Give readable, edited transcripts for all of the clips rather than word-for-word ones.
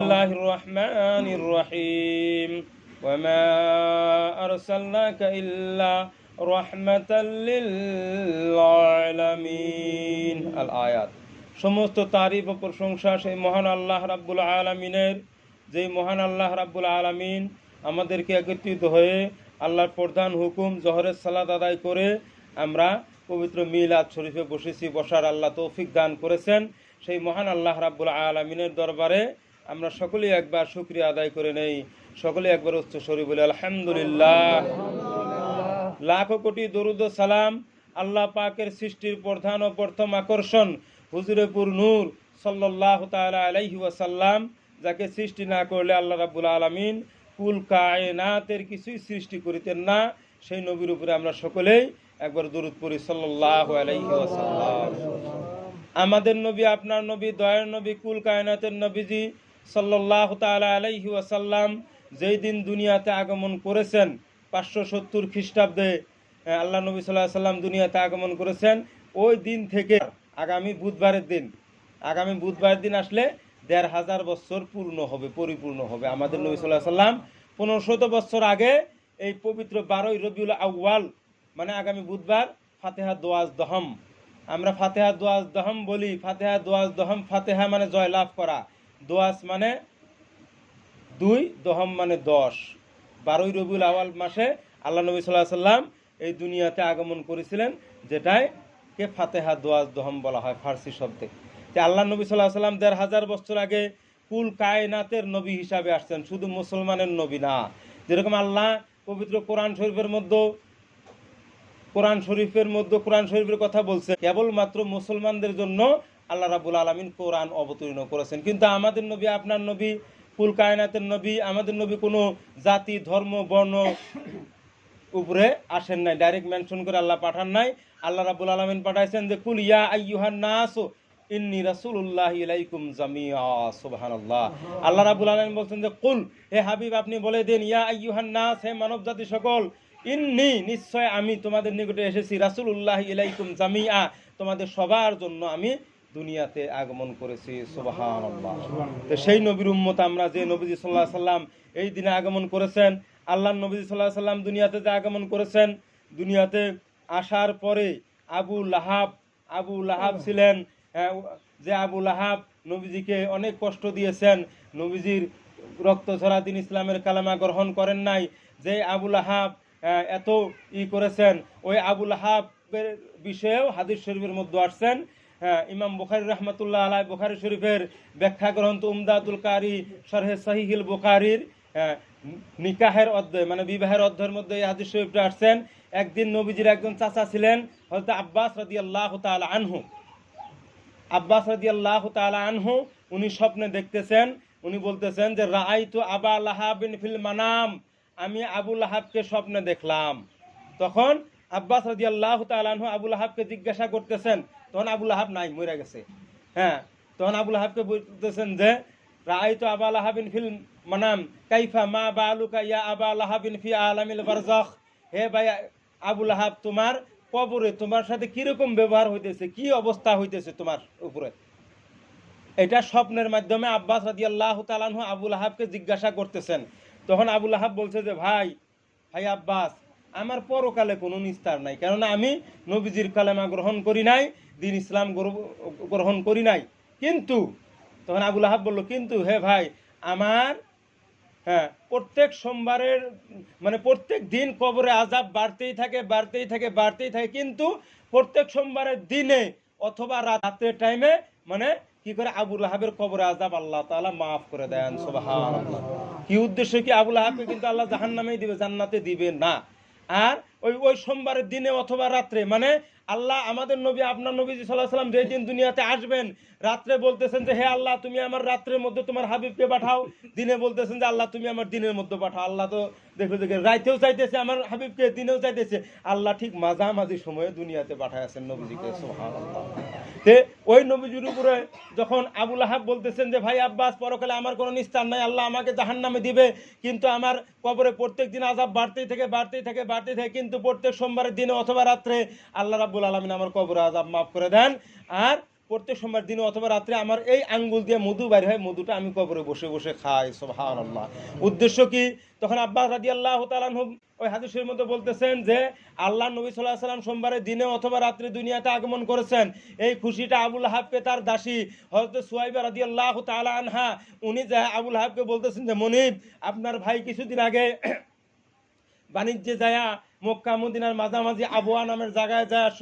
الله الرحمن الرحيم وما أرسلناك إلا رحمة للعالمين الآيات সমস্ত তারিফ ও প্রশংসা সেই মহান আল্লাহ রাব্বুল আলামিনের, যেই মহান আল্লাহ রাব্বুল আলামিন আমাদেরকে একত্রিত হয়ে আল্লাহর প্রধান হুকুম জোহরের সালাত আদায় করে আমরা পবিত্র মিলাদ শরীফে বসেছি। বসার আল্লাহ তৌফিক দান করেছেন। সেই মহান আল্লাহ রাব্বুল আলামিনের দরবারে আমরা সকলেই একবার শুকরিয়া আদায় করে নেই। সকলেই একবার উচ্চ স্বরে বলি আলহামদুলিল্লাহ। লাখো কোটি দরুদ ও সালাম আল্লাহ পাকের সৃষ্টির প্রধান ও প্রথম আকর্ষণ হুজুরেপুর নূর সাল্লাল্লাহু তাআলা আলাইহি ওয়াসাল্লাম, যাকে সৃষ্টি না করলে আল্লাহ রাব্বুল আলামিন কুল কায়নাতের কিছুই সৃষ্টি করিতেন না। সেই নবীর উপরে আমরা সকলেই একবার দরুদ পড়ি সাল্লাল্লাহু আলাইহি ওয়াসাল্লাম। আমাদের নবী, আপনার নবী, দয়ার নবী, কুল কায়নাতের নবীজি সাল্লাল্লাহু তাআলা আলাইহি ওয়াসাল্লাম যেই দিন দুনিয়াতে আগমন করেছেন 570 খ্রিস্টাব্দে আল্লাহ নবী সাল্লাল্লাহু আলাইহি ওয়াসাল্লাম দুনিয়াতে আগমন করেছেন। ওই দিন থেকে আগামী বুধবারের দিন আসলে 1500 বছর পরিপূর্ণ হবে। আমাদের নবী সাল্লাল্লাহু আলাইহি ওয়াসাল্লাম 1500 বছর আগে এই পবিত্র 12 রবিউল আউয়াল মানে আগামী বুধবার ফাতিহা দোয়াজ দহম, আমরা ফাতিহা দোয়াজ দহম বলি। ফাতিহা দোয়াজ দহম, ফাতিহা মানে জয় লাভ করা, দোয়াজ মানে 2, দহম মানে 10। 12 রবিউল আউয়াল মাসে আল্লাহ নবী সাল্লাল্লাহু আলাইহি ওয়াসাল্লাম এই দুনিয়াতে আগমন করেছিলেন, যেটাই কে ফাতিহা দোয়াজ দহম বলা হয় ফার্সি শব্দে। যে আল্লাহ নবী সাল্লাল্লাহু আলাইহি ওয়াসাল্লাম 1500 বছর আগে কুল কায়নাতের নবী হিসাবে আসছেন, শুধু মুসলমানের নবী না। যেরকম আল্লাহ পবিত্র কোরআন শরীফের কথা বলছে, কেবলমাত্র মুসলমানদের জন্য আল্লাহ রাব্বুল আলামিন কোরআন অবতীর্ণ করেছেন। কিন্তু আমাদের নবী, আপনার নবী, কুল কায়নাতের নবী, আমাদের নবী কোনো জাতি, ধর্ম, বর্ণ উপরে আসেন নাই, ডাইরেক্ট মেনশন করে আল্লাহ পাঠান নাই। আল্লাহ রাব্বুল আলামিন পাঠাইছেন যে কুল ইয়া আইয়ুহান নাস ইন্নী রাসূলুল্লাহি ইলাইকুম জামিআ। সুবহানাল্লাহ। আল্লাহ রাব্বুল আলামিন বলছেন যে কুল, হে হাবিব আপনি বলে দেন, ইয়া আইয়ুহান নাস, হে মানব জাতি সকল, ইন্নী নিশ্চয় আমি তোমাদের নিকটে এসেছি, রাসূলুল্লাহি ইলাইকুম জামিআ, তোমাদের সবার জন্য আমি দুনিয়াতে আগমন করেছি। সুবহানাল্লাহ। তো সেই নবীর উম্মত আমরা, যে নবীজি সাল্লাল্লাহু আলাইহি ওয়াসাল্লাম এই দিনে আগমন করেছেন। আল্লাহর নবী সাল্লাল্লাহু আলাইহি ওয়াসাল্লাম দুনিয়াতে যে আগমন করেছেন, দুনিয়াতে আসার পরে আবু লাহাব ছিলেন, যে আবু লাহাব নবীজিকে অনেক কষ্ট দিয়েছেন, নবীজির রক্ত ঝরা দিন ইসলামের কালেমা গ্রহণ করেন নাই। যে আবু লাহাব এত করেছেন, ওই আবু লাহাবের বিষয়েও হাদিস শরীফের মধ্যে আসছেন। ইমাম বুখারী রাহমাতুল্লাহ আলাইহি বুখারী শরীফের ব্যাখ্যা গ্রন্থ উমদাতুল কারি শরহে সহিহুল বুখারীর নিকাহের অধ্যায় মানে বিবাহের অধ্যায়ের মধ্যে এই হাদিস শরীফটা আসছেন। একদিন নবীজির একজন চাচা ছিলেন হযরত আব্বাস রাদিয়াল্লাহু তাআলা আনহু। উনি স্বপ্নে দেখতেছেন, উনি বলতেছেন যে রাআইতু আবা লাহাবিন ফিল মানাম, আমি আবু লাহাবকে স্বপ্নে দেখলাম। তখন আব্বাস রাদিয়াল্লাহু তাআলা আনহু আবু লাহাবকে জিজ্ঞাসা করতেছেন, তখন আবু লাহাব নাই, মরে গেছে। তখন আবু লাহাবকে বলতেছেন যে রাআইতু আবা লাহাবিন ফিল মানাম কাইফা মা বালুকা ইয়া আবা লাহাবিন ফি আলামিল বারযাখ, হে ভাই আবু লাহাব, তোমার কবরে তোমার সাথে কিরকম ব্যবহার হইতেছে, কি অবস্থা হইতেছে তোমার উপরে। এটা স্বপ্নের মাধ্যমে আব্বাস রাদিয়াল্লাহু তাআলা আনহু আবু লাহাবকে জিজ্ঞাসা করতেছেন। তখন আবু লাহাব বলছে যে ভাই আব্বাস, আমার পরকালে কোনো নিস্তার নাই, কেননা আমি নবীজির কালেমা গ্রহণ করি নাই, দিন ইসলাম গ্রহণ করি নাই। কিন্তু তখন আবু লাহাব বলল, কিন্তু হে ভাই, আমার প্রত্যেক সোমবারের মানে প্রত্যেক দিন কবরে আযাব বাড়তেই থাকে, কিন্তু প্রত্যেক সোমবারের দিনে অথবা রাতের টাইমে মানে কি করে আবু লাহাবের কবরে আযাব আল্লাহ তাআলা মাফ করে দেন। সুবহানাল্লাহ। কি উদ্দেশ্য কি? আবু লাহাবকে কিন্তু আল্লাহ জাহান্নামেই দিবে, জান্নাতে দিবে না। আর ওই সোমবারের দিনে অথবা রাত্রে মানে আল্লাহ আমাদের নবী, আপনার নবী সাল্লাল্লাহু আলাইহি ওয়াসাল্লাম যেই দিন দুনিয়াতে আসবেন, রাত্রে বলতেছেন যে হে আল্লাহ, তুমি আমার রাত্রের মধ্যে তোমার হাবিবকে পাঠাও, দিনে বলতেছেন যে আল্লাহ তুমি আমার দিনের মধ্যে পাঠাও। আল্লাহ তো দেখে রাইতেও চাইতেছে আমার হাবিবকে, দিনেও চাইতেছে। আল্লাহ ঠিক মাঝামাঝি সময়ে দুনিয়াতে পাঠাইছেন নবীজিকে। সুবহানাল্লাহ। ওই নবীজির উপরে যখন আবু লাহাব বলতেছেন যে ভাই আব্বাস, পরকালে আমার কোনো নিস্তার নাই, আল্লাহ আমাকে জাহান্নামে দিবে, কিন্তু আমার কবরে প্রত্যেক দিন আযাব বাড়তেই থাকে, কিন্তু প্রত্যেক সোমবারের দিনে অথবা রাত্রে আল্লাহ রাব্বুল আলামিন আমার কবরে আযাব মাফ করে দেন। আর প্রত্যেক সোমবার দিনে অথবা রাত্রে আমার এই আঙ্গুল দিয়ে মধু বাইর হয়, মধুটা আমি কবরে বসে বসে খাই। সুবহানাল্লাহ। উদ্দেশ্য কি? তখন আব্বাস রাদিয়াল্লাহু তাআলা আনহু ওই হাদিসের মধ্যে বলতেছেন যে আল্লাহ নবী সাল্লাল্লাহু আলাইহি সাল্লাম সোমবারের দিনে অথবা রাত্রে দুনিয়াতে আগমন করেছেন। এই খুশিটা আবুল আহাবকে তার দাসী হযরত সুহাইবা রাদিয়াল্লাহু তাআলা আনহা উনি যা আবুল আহাবকে বলতেছেন যে মনিব, আপনার ভাই কিছুদিন আগে বাণিজ্যে যায়া মক্কা মদিনার মাঝামাঝি আবওয়া নামের জায়গায় যায়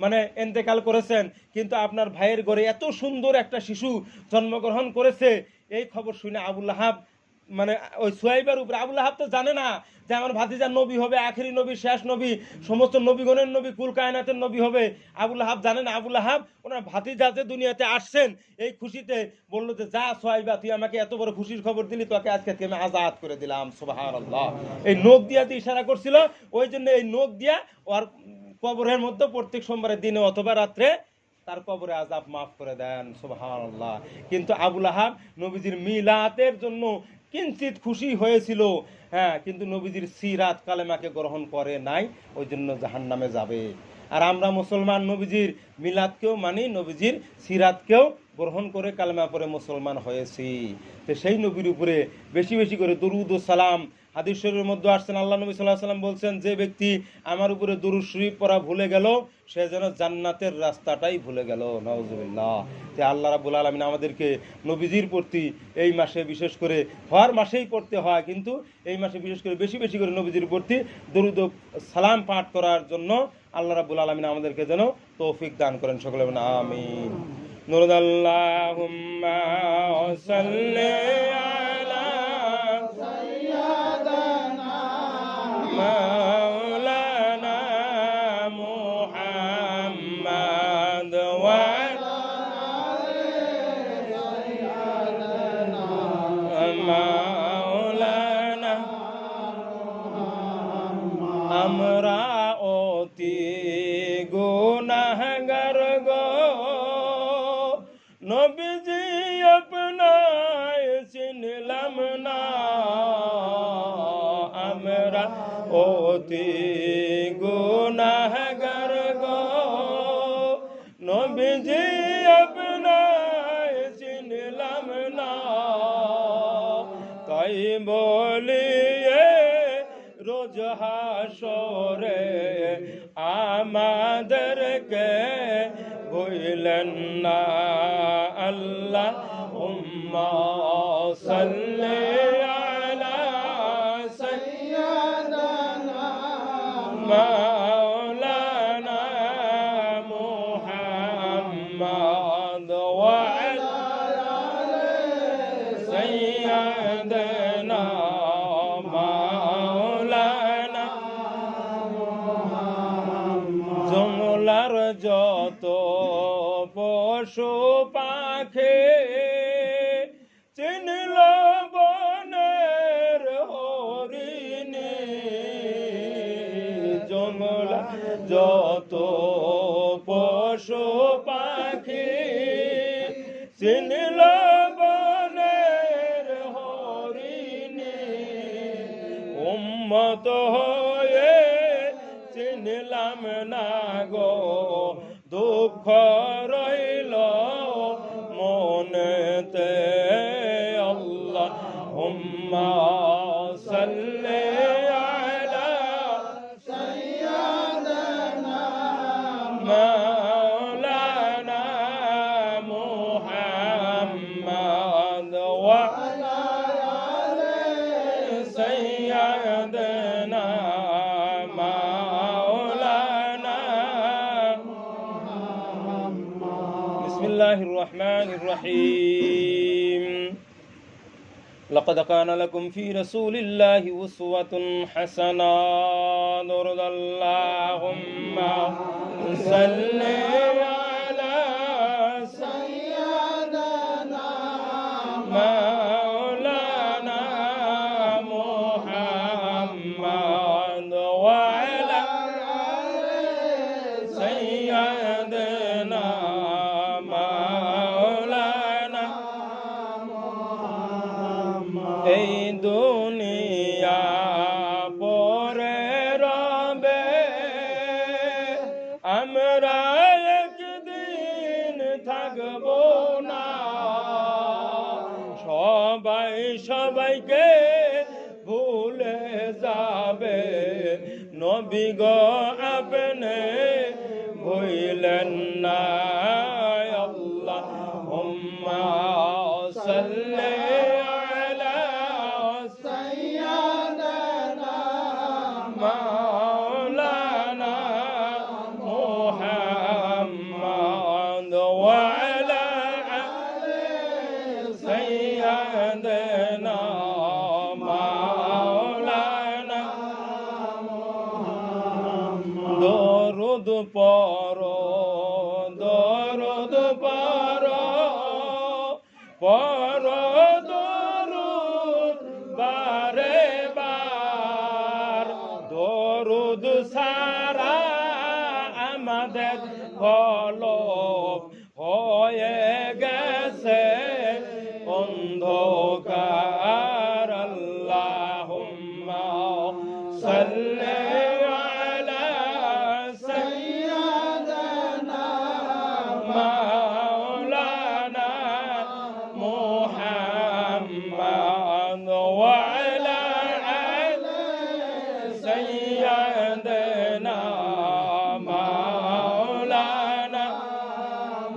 মানে এন্তেকাল করেছেন, কিন্তু আপনার ভাইয়ের ঘরে এত সুন্দর একটা শিশু জন্মগ্রহণ করেছে। এই খবর শুনে আবুল আহাব মানে ওই সুহাইবার উপরে, আবুল আহাব তো জানে না যে আমার ভাতিজা নবী হবে, আখেরি নবী, শেষ নবী, সমস্ত নবীগণের নবী, কুল কায়নাতের নবী হবে। আবুল আহাব জানে না। আবুল আহাব ওনার ভাতিজা যে দুনিয়াতে আসছেন এই খুশিতে বললো যে যা সুহাইবা, তুই আমাকে এত বড় খুশির খবর দিলি, তোকে আজকে আমি আজাদ করে দিলাম। সুবহানাল্লাহ। এই নখ দিয়া দিয়ে ইশারা করছিল, ওই জন্য এই নখ দিয়া ওর কবরের মধ্যে প্রত্যেক সোমবারের দিনে অথবা রাত্রে তার কবরে আযাব মাফ করে দেন। সুবহানাল্লাহ। কিন্তু আবুল আহাব নবীজির মিলাতের জন্য কিঞ্চিত খুশি হয়েছিল, হ্যাঁ, কিন্তু নবীজির সিরাত কালেমাকে গ্রহণ করে নাই, ওই জন্য জাহান্নামে যাবে। আর আমরা মুসলমান নবীজির মিলাদকেও মানি, নবীজির সিরাতকেও গ্রহণ করে কালেমা পরে মুসলমান হয়েছি। তো সেই নবীর উপরে বেশি বেশি করে দরুদ ও সালাম, হাদিস শরীফের মধ্যে আসছেন আল্লাহ নবী সাল্লাল্লাহু আলাইহি ওয়াসাল্লাম বলছেন, যে ব্যক্তি আমার উপরে দুরূদ শরীফ পড়া ভুলে গেল সে যেন জান্নাতের রাস্তাটাই ভুলে গেল। নাউজুবিল্লাহ। তে আল্লাহ রাব্বুল আলামিন আমাদেরকে নবীজির প্রতি এই মাসে বিশেষ করে হর মাসেই পড়তে হয়, কিন্তু এই মাসে বিশেষ করে বেশি বেশি করে নবীজির প্রতি দরুদ ও সালাম পাঠ করার জন্য আল্লাহ রাব্বুল আলামিন আমাদেরকে যেন তৌফিক দান করেন। সকলে বলেন আমিন। নুরুল্লাহুম্মা সাল্লি আলা মাওলানা মুহাম্মদ ওয়া মাওলানা। আমরা অতি গুনাহগার গো, নবীজি আপনায় চিনলাম না। আমরা অতি গুনাহগার গো, নবীজি আপনায় চিনলাম না। তাই বলিয়ে রোজ হাসরে আমাদেরকে ভুলেন না। আল্লাহুম্মা সাল্লি আলা সাইয়্যিদানা মাওলানা মুহাম্মদ ওয়া আলা আলি সাইয়্যিদানা মাওলানা। জঙ্গলার যত পশু পাখি চিনল বনের হরিণী, জঙ্গলা যত পশু পাখি চিনল বনের হরিণী। উম্মত হয়ে চিনলাম না গো, দুঃখ রইল মনেতে। আল্লাহুম্মা সাল্লি আলা সাইয়্যিদানা মাওলানা মুহাম্মদ ওয়া আলা আলি সাইয়্যিদানা মাওলানা। বিসমিল্লাহির রহমানির রহিম। لقد كان لكم في رسول الله أسوة حسنة. اللهم صل على سيدنا مولانا محمد وعلى آل سيدنا مولانا। এই দুনিয়া পরে রবে, আমরা একদিন সবাই সবাইকে ভুলে যাবে, নবী গো আপনি ভুলেন না। আল্লাহুম্মা সাল্লি আলা সাইয়্যিদিনা মাওলানা মুহাম্মদ ওয়া আলা আলি সাইয়্যিদিনা মাওলানা মুহাম্মদ। দরুদ পড়ো, দরুদ পড়ো, পড়ো দরুদ বারে বার। দরুদ সারা আমাদের কলব হয়ে গেছে অন্ধকার। আল্লাহুম্মা সাল্লি আলা সাইয়্যিদিনা মাওলানা মুহাম্মদ ওয়া আলা আলি সাইয়্যিদিনা মাওলানা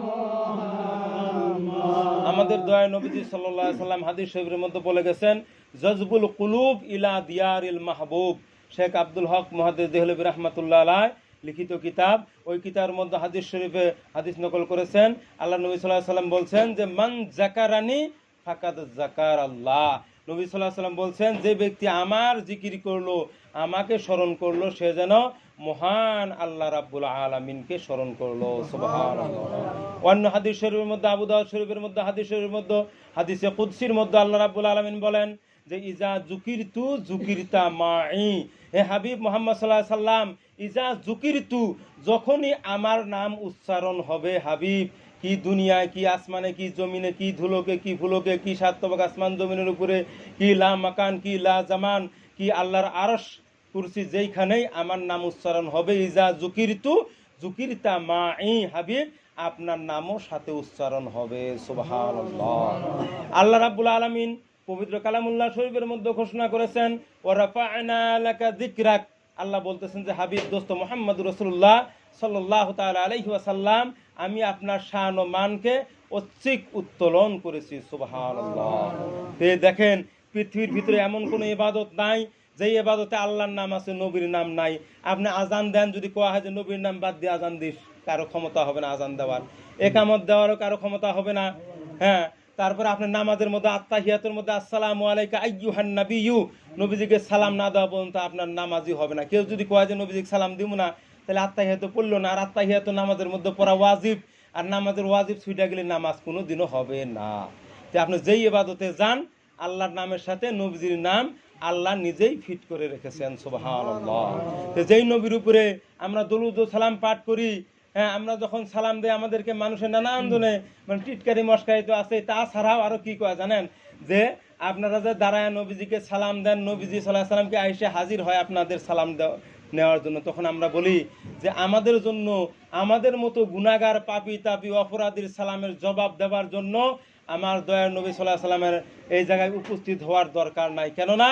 মুহাম্মদ। আমাদের দয়ার নবীজি সাল্লাল্লাহু আলাইহি সাল্লাম হাদিস শরীফের মধ্যে বলে গেছেন, জজবুল কুলুব ইলা দিয়ারিল মাহবুব। শেখ আব্দুল হক মুহাদ্দিস দেহলভী রাহমাতুল্লাহ আলাইহি লিখিত কিতাব, ওই কিতাবের মধ্যে হাদিস শরীফে হাদিস নকল করেছেন। আল্লাহ নবী সাল্লাল্লাহু আলাইহি সাল্লাম বলছেন যে মান যাকারানি ফাকাদ যাকার আল্লাহ। নবী সাল্লাল্লাহু আলাইহি সাল্লাম বলছেন, যে ব্যক্তি আমার জিকির করলো, আমাকে স্মরণ করলো, সে যেন মহান আল্লাহ রাব্বুল আলামিনকে স্মরণ করলো। সুবহানাল্লাহ। অন্য হাদিস শরীফের মধ্যে, আবু দাউদ শরীফের মধ্যে, হাদিস শরীফের মধ্যে, হাদিসে কুদসির মধ্যে আল্লাহ রাব্বুল আলামিন বলেন যে ইজা যুকিরতু যুকিরতা মাই। হে হাবিব মুহাম্মদ সাল্লাল্লাহু আলাইহি সাল্লাম, ইজা যুকিরতু, যখনই আমার নাম উচ্চারণ হবে হাবিব, কি দুনিয়ায়, কি আসমানে, কি জমিনে, কি ধুলোকে, কি ফুলোকে, কি সাতবক আসমান জমিনের উপরে, কি লা মাকান, কি লা জামান, কি আল্লাহর আরশ কুরসি, যেইখানেই আমার নাম উচ্চারণ হবে, ইজা যুকিরতু যুকিরতা মাই হাবিব, আপনার নামও সাথে উচ্চারণ হবে। সুবহানাল্লাহ। আল্লাহ রাব্বুল আলামিন পবিত্র কালামুল্লাহ শরীফের মধ্যে ঘোষণা করেছেন, ওয়া রাফা'না লাকা যিকরাক। আল্লাহ বলতেছেন যে হাবিব দোস্ত মুহাম্মদুর রাসূলুল্লাহ সাল্লাল্লাহু তাআলা আলাইহি ওয়াসাল্লাম, আমি আপনার শান ও মানকে অত্যধিক উত্তোলন করেছি। সুবহানাল্লাহ। তে দেখেন, পৃথিবীর ভিতরে এমন কোনো ইবাদত নাই যে ইবাদতে আল্লাহর নাম আছে, নবীর নাম নাই। আপনি আজান দেন, যদি কোয়া হয় যে নবীর নাম বাদ দিয়ে আজান দিস, কারো ক্ষমতা হবে না আজান দেওয়ার। একামত দেওয়ারও কারো ক্ষমতা হবে না। হ্যাঁ, তারপরে আপনার নামাজের মধ্যে আত্তাহিয়াতের মধ্যে আসসালামু আলাইকা আইয়ুহান নাবিয়্যু, নবীজিকে সালাম না দেওয়া পর্যন্ত আপনার নামাজই হবে না। কেউ যদি কয় যে নবীজিকে সালাম দিব না, তাহলে আত্তাহিয়াত পড়লো না। আর আত্তাহিয়াত নামাজের মধ্যে পড়া ওয়াজিব, আর নামাজের ওয়াজিব ছুটে গেলে নামাজ কোনো দিনও হবে না। তো আপনি যেই ইবাদতে যান, আল্লাহর নামের সাথে নবীজির নাম আল্লাহ নিজেই ফিট করে রেখেছেন। সুবহানাল্লাহ। তো যেই নবীর উপরে আমরা দরুদ ও সালাম পাঠ করি, হ্যাঁ, আমরা যখন সালাম দেই আমাদেরকে মানুষের নানা আন্দোলনে মানে টিটকারি মস্কারি তো আছে, তাছাড়াও আরো কি কয় জানেন, যে আপনারা যে দাঁড়ায় নবীজিকে সালাম দেন, নবীজি সাল্লাল্লাহু আলাইহি সাল্লামকে আইসে হাজির হয় আপনাদের সালাম নেওয়ার জন্য, তখন আমরা বলি যে আমাদের জন্য, আমাদের মতো গুনাহগার পাপী তাপী অপরাধীর সালামের জবাব দেওয়ার জন্য আমার দয়ার নবী সাল্লাল্লাহু আলাইহি সাল্লামের এই জায়গায় উপস্থিত হওয়ার দরকার নাই। কেননা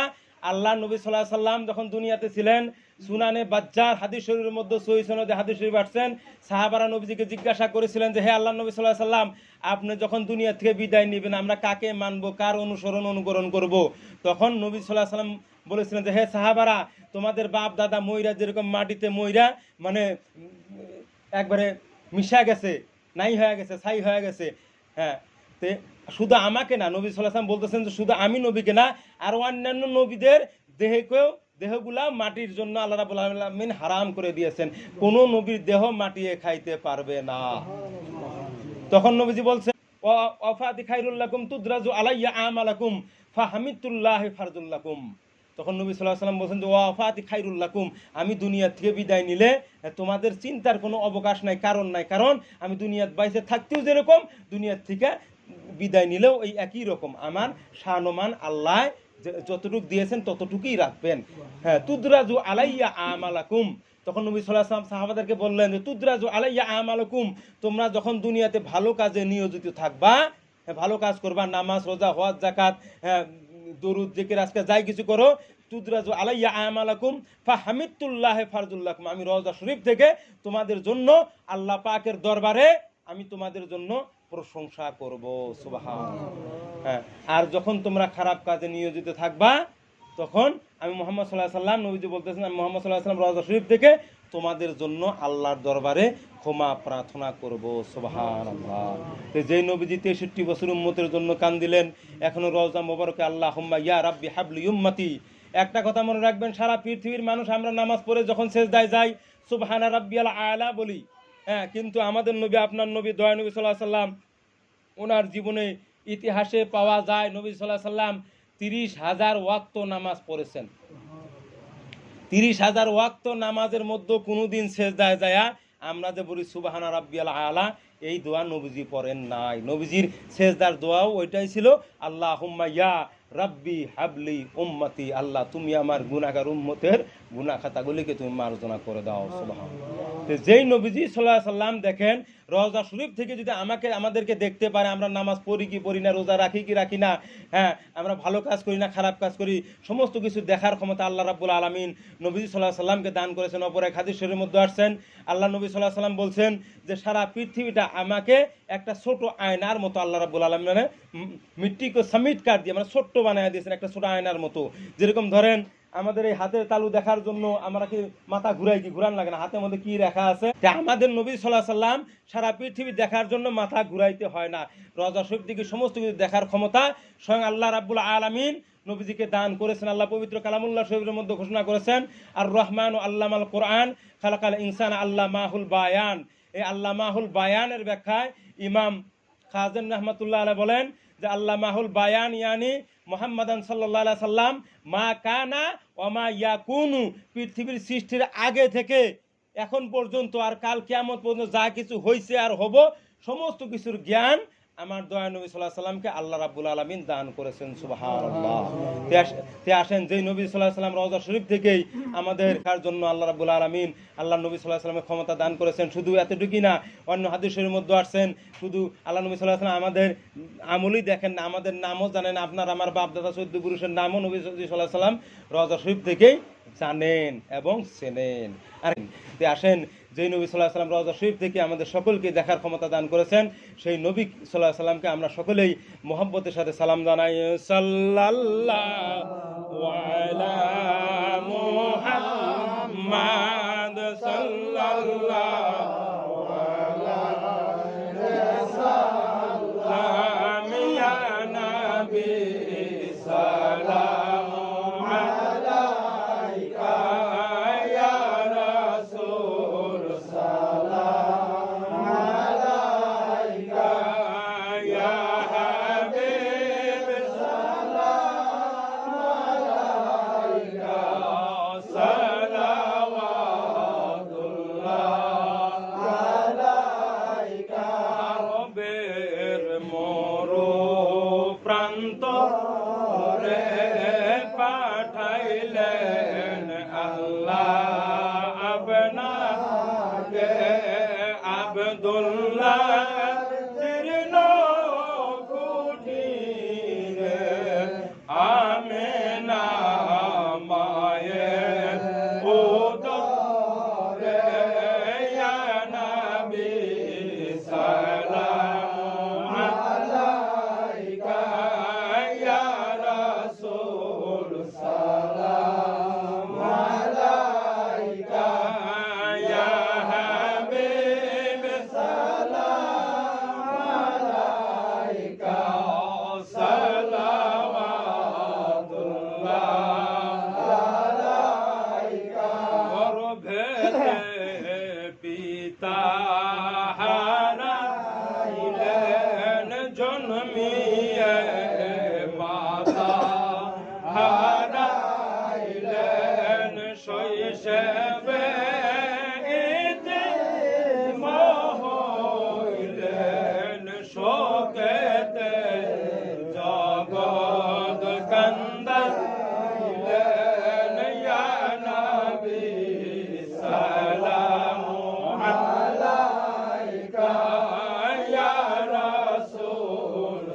আল্লাহ নবী সাল্লাল্লাহু আলাইহি সাল্লাম যখন দুনিয়াতে ছিলেন, সুনানে বাজ্জার হাদিস শরীফের মধ্যে সহিহ সনদে হাদিস শরীফ আসছেন, সাহাবারা নবীজিকে জিজ্ঞাসা করেছিলেন যে হে আল্লাহ নবী সাল্লাল্লাহু আলাইহি সাল্লাম, আপনি যখন দুনিয়া থেকে বিদায় নেবেন, আমরা কাকে মানবো, কার অনুসরণ অনুকরণ করব? তখন নবী সাল্লাল্লাহু আলাইহি সাল্লাম বলেছিলেন যে হে সাহাবারা, তোমাদের বাপ দাদা মইরা যেরকম মাটিতে মইরা মানে একবারে মিশা গেছে, নাই হয়ে গেছে, ছাই হয়ে গেছে, হ্যাঁ, তে শুধু আমাকে না, নবী সাল্লাল্লাহু আলাইহি সাল্লাম বলতেছেন যে শুধু আমি নবীকে না, আর অন্যান্য নবীদের দেহগুলা মাটির জন্য আল্লাহ রাব্বুল আলামিন হারাম করে দিয়েছেন। কোন নবীর দেহ মাটিয়ে খাইতে পারবে না। তখন নবীজি বলছেন, ওয়াফাতি খায়রুল লাকুম তুদরাজু আলাইয়া আমালাকুম ফাহামিদুল্লাহি ফারজুল লাকুম। তখন নবী সাল্লাল্লাহু আলাইহি সাল্লাম বলছেন যে ওয়াফাতি খায়রুল লাকুম, আমি দুনিয়া থেকে বিদায় নিলে তোমাদের চিন্তার কোনো অবকাশ নাই, কারণ নাই। কারণ আমি দুনিয়াতে বাইসে থাকতেও যেরকম, দুনিয়ার থেকে বিদায় নিলেও এই একই রকম। আমার শানমান আল্লাহ যতটুকু দিয়েছেন ততটুকুই রাখবেন। হ্যাঁ, তুদরাজু আলাইয়া আমালাকুম। তখন নবী সাল্লাল্লাহু আলাইহি ওয়াসাল্লাম সাহাবাদেরকে বললেন যে তুদরাজু আলাইয়া আমালাকুম, তোমরা যখন দুনিয়াতে ভালো কাজে নিয়োজিত থাকবা, ভালো কাজ করবা, নামাজ, রোজা, হজ, যাকাত, দরুদ, জিকির, আজকে যাই কিছু করো, তুদরাজু আলাইয়া আমালাকুম ফাহামিদুল্লাহ ফারজুল্লাকুম, আমি রওজা শরীফ থেকে তোমাদের জন্য আল্লাহ পাকের দরবারে আমি তোমাদের জন্য প্রশংসা করব। সুবহানাল্লাহ। হ্যাঁ, আর যখন তোমরা খারাপ কাজে নিয়োজিত থাকবা তখন আমি মুহাম্মদ সাল্লাল্লাহু আলাইহি সাল্লাম, নবীজি বলতেছেন, আমি মুহাম্মদ সাল্লাল্লাহু আলাইহি সাল্লাম রওজা শরীফ থেকে তোমাদের জন্য আল্লাহর দরবারে ক্ষমা প্রার্থনা করব। সুবহানাল্লাহ। যেই নবীজি 63 বছর উম্মতের জন্য কান্দিলেন, এখনো রওজা মোবারকে আল্লাহুম্মা ইয়া রাব্বি হাবলি উম্মতি। একটা কথা মনে রাখবেন, সারা পৃথিবীর মানুষ আমরা নামাজ পড়ে যখন সেজদায় যাই সুবহানা রাব্বিয়াল আলা বলি, হ্যাঁ, কিন্তু আমাদের নবী, আপনার নবী, দয়া নবী সাল্লাল্লাহু আলাইহি সাল্লাম, ওনার জীবনে ইতিহাসে পাওয়া যায় নবী সাল্লাল্লাহু আলাইহি সাল্লাম 30,000 ওয়াক্ত নামাজ পড়েছেন। 30,000 ওয়াক্ত নামাজের মধ্যে কোনোদিন সেজদায় যায়া আমরা যে বলি সুবহানা রাব্বিয়াল আলা, এই দোয়া নবীজি পড়েন নাই। নবীজির সেজদার দোয়াও ওইটাই ছিল, আল্লাহুম্মা ইয়া রাব্বি হাবলি উম্মতি, আল্লাহ তুমি আমার গুনাহগার উম্মতের গুনাহ খাতাগুলিকে তুমি মার্জনা করে দাও। সুবহানাল্লাহ। যেই নবীজি সাল্লাল্লাহু আলাইহি সাল্লাম দেখেন রওজা শরীফ থেকে যদি আমাদেরকে দেখতে পারে, আমরা নামাজ পড়ি কি পড়ি না, রোজা রাখি কি রাখি না, হ্যাঁ, আমরা ভালো কাজ করি না খারাপ কাজ করি, সমস্ত কিছু দেখার ক্ষমতা আল্লাহ রাব্বুল আলামিন নবীজি সাল্লাল্লাহু আলাইহি সাল্লামকে দান করেছেন। অপর এক হাদিস শরীফের মধ্যে আসছেন, আল্লাহ নবী সাল্লাল্লাহু আলাইহি সাল্লাম বলছেন যে সারা পৃথিবীটা আমাকে একটা ছোট আয়নার মতো আল্লাহ রাব্বুল আলামিন মানে মিট্টিকে সামিট কাট দিয়ে মানে ছোট্ট বানায় দিয়েছেন, একটা ছোট আয়নার মতো। যেরকম ধরেন আমাদের এই হাতের তালু দেখার জন্য আমরা কি মাথা ঘুরাই, কি ঘুরান লাগে না, হাতের মধ্যে কি রাখা আছে, আমাদের নবী সাল্লাল্লাহু আলাইহি সাল্লাম সারা পৃথিবী দেখার জন্য মাথা ঘুরাইতে হয় না। রওজা শরীফ থেকে সমস্ত কিছু দেখার ক্ষমতা স্বয়ং আল্লাহ রাব্বুল আলামিন নবীজিকে দান করেছেন। আল্লাহ পবিত্র কালামুল্লাহ শরীফের মধ্যে ঘোষণা করেছেন, আর রহমান আল্লামাল কোরআন খালাকাল ইনসান আল্লামাহুল বায়ান। এই আল্লামাহুল বায়ানের ব্যাখ্যায় ইমাম খাজেন রাহমাতুল্লাহ আলাইহি বলেন যে আল্লামাহুল বায়ান ইয়ানি মুহাম্মাদান সাল্লাল্লাহু আলাইহি সাল্লাম মা কানা ওয়া মা ইয়াকুনু, পৃথিবীর সৃষ্টির আগে থেকে এখন পর্যন্ত আর কাল কিয়ামত পর্যন্ত যা কিছু হয়েছে আর হব সমস্ত কিছুর জ্ঞান আমার দয়া নবী সাল্লাল্লাহু আলাইহি সাল্লামকে আল্লাহ রাব্বুল আলামিন দান করেছেন। সুবহানাল্লাহ। তে আসেন যেই নবী সাল্লাল্লাহু আলাইহি সাল্লাম রওজা শরীফ থেকেই আমাদের কার জন্য আল্লাহ রাব্বুল আলামিন আল্লাহ নবী সাল্লাল্লাহু আলাইহি সাল্লামের ক্ষমতা দান করেছেন। শুধু এতটুকুই না, অন্য হাদিসের মধ্যে আসছেন শুধু আল্লাহ নবী সাল্লাল্লাহু আলাইহি সাল্লাম আমাদের আমলই দেখেন না, আমাদের নামও জানেন, আপনার আমার বাপ দাদা চৌদ্দ পুরুষের নামও নবী সাল্লাল্লাহু আলাইহি সাল্লাম রওজা শরীফ থেকেই জানেন এবং চেনেন। আর আসেন যেই নবী সাল্লাল্লাহু আলাইহি সাল্লাম রওজা শরীফ থেকে আমাদের সকলকে দেখার ক্ষমতা দান করেছেন, সেই নবী সাল্লাল্লাহু আলাইহি সাল্লামকে আমরা সকলেই মুহাব্বতের সাথে সালাম জানাই। সাল্লাল্লাহু আলা মুহাম্মাদ সাল্লাল্লাহু আলা সাল্লাম ইয়া নবী সালাম আলাইকা ইয়া রাসূল সালাম আলাইকা ইয়া হাবিব সালাম আলাইকা সালাওয়াতুল্লাহ আলাইকা। রবের মরু প্রান্ত রে পাঠাইলেন আল্লাহ আপনাকে আব্দুল্লাহ জীর্ণ কুটিরে আমেনা মায়ের উদরে ইয়া নবী সালাম আলাইকা ইয়া রাসূল সালাম আলাইকা ইয়া হাবিব সালাম আলাইকা সালাওয়াতুল্লাহ আলাইকা। গর্ভেতে পিতা হারাইলেন জন্মিয়ে মাতা হারাইলেন শৈশবে এতিম হইলেন শোকেতে জগৎ কান্দাইলেন ইয়া নবী সালাম আলাইকা ইয়া রাসূল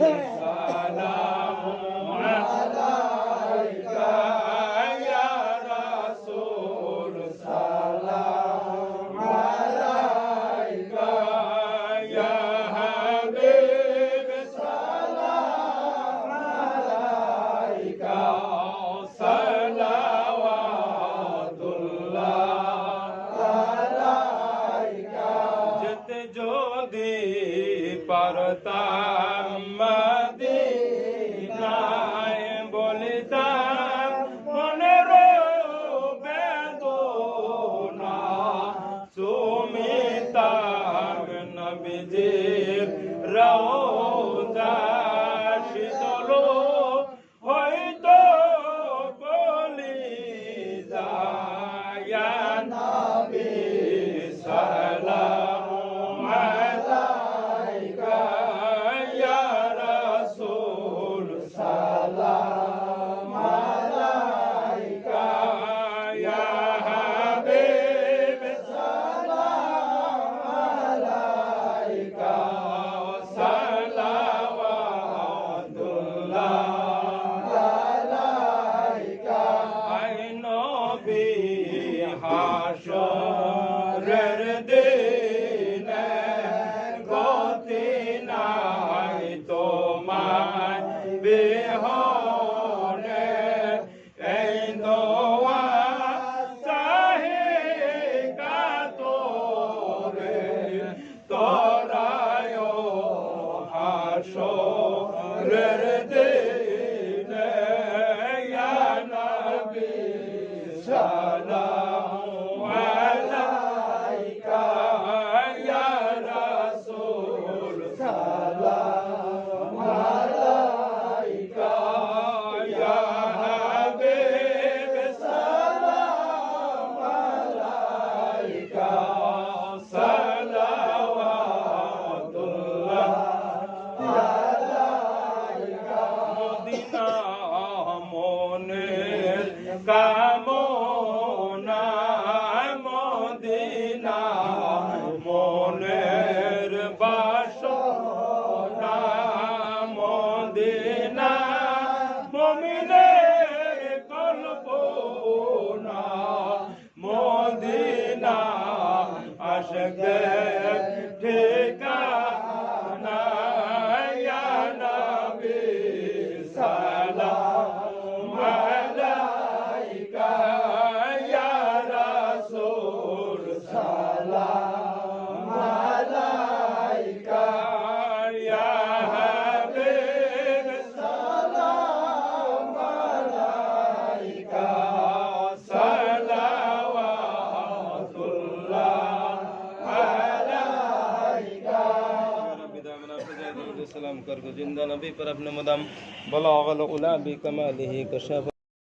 سلام عليك يا رسول سلام عليك يا حبيب سلام عليك صلوات الله عليك যেতে যদি পারতাম মদিনায় বলিতাম মনের বেদনা সুমিতাম নবীজির রওজা শীতল হয়তো বলি যায় নবী সালাম আলাইকা ইয়া রাসূল সালাম আলাইকা ইয়া হাবিব সালাম আলাইকা সালাওয়াতুল্লাহ আলাইকা আই নবী হাশরের দিনে গতি নাই তোমায় বিহনে এই দোয়া চাহে কাতরে তোরায় হাশরের দিনে ইয়া নবী সালাম আলাইকা ইয়া রাসূল সালাম আলাইকা ইয়া হাবিব সালাম আলাইকা সালাওয়াতুল্লাহ আলাইকা মদিনা মনের কামনা মদিনা মনের বাসনা মদিনা মুমিনের কল্পনা মদিনা আশিকের ঠিকানা ইয়া নবী সালাম আলাইকা ইয়া রাসূল সালাম আলাইকা ইয়া হাবিব সালাম আলাইকা সালাওয়াতুল্লাহ আলাইকা सलाम कर जिंदा नबी पर अपने मदाम बलागल उला बि कमालिही कशफ